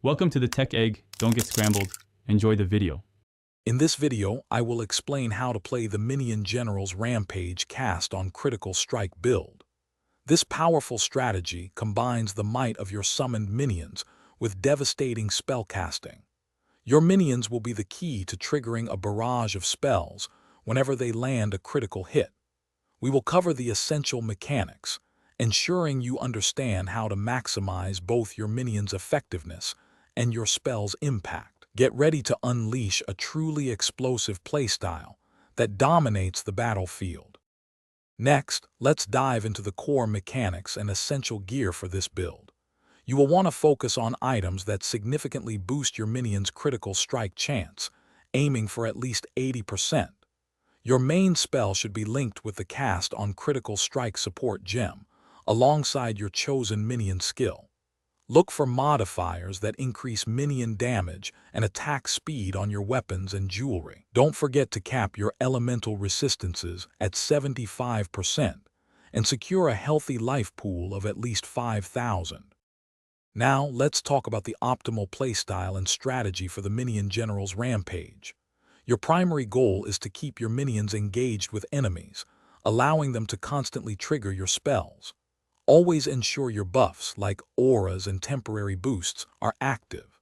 Welcome to the Tech Egg. Don't get scrambled. Enjoy the video. In this video, I will explain how to play the Minion General's Rampage cast on Critical Strike build. This powerful strategy combines the might of your summoned minions with devastating spellcasting. Your minions will be the key to triggering a barrage of spells whenever they land a critical hit. We will cover the essential mechanics, ensuring you understand how to maximize both your minions' effectiveness and your spell's impact. Get ready to unleash a truly explosive playstyle that dominates the battlefield. Next, let's dive into the core mechanics and essential gear for this build. You will want to focus on items that significantly boost your minion's critical strike chance, aiming for at least 80%. Your main spell should be linked with the cast on Critical Strike Support gem, alongside your chosen minion skill. Look for modifiers that increase minion damage and attack speed on your weapons and jewelry. Don't forget to cap your elemental resistances at 75% and secure a healthy life pool of at least 5,000. Now, let's talk about the optimal playstyle and strategy for the Minion General's Rampage. Your primary goal is to keep your minions engaged with enemies, allowing them to constantly trigger your spells. Always ensure your buffs, like auras and temporary boosts, are active.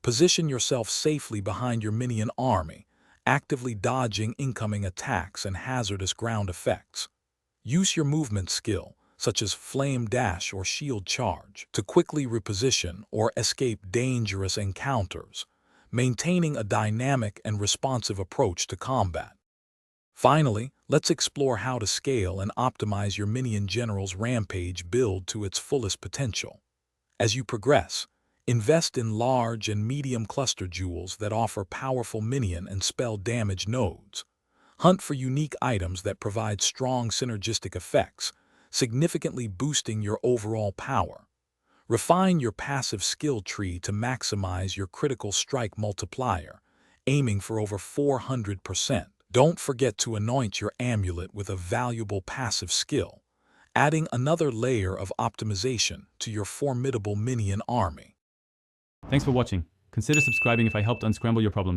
Position yourself safely behind your minion army, actively dodging incoming attacks and hazardous ground effects. Use your movement skill, such as Flame Dash or Shield Charge, to quickly reposition or escape dangerous encounters, maintaining a dynamic and responsive approach to combat. Finally, let's explore how to scale and optimize your Minion General's Rampage build to its fullest potential. As you progress, invest in large and medium cluster jewels that offer powerful minion and spell damage nodes. Hunt for unique items that provide strong synergistic effects, significantly boosting your overall power. Refine your passive skill tree to maximize your critical strike multiplier, aiming for over 400%. Don't forget to anoint your amulet with a valuable passive skill, adding another layer of optimization to your formidable minion army. Thanks for watching. Consider subscribing if I helped unscramble your problems.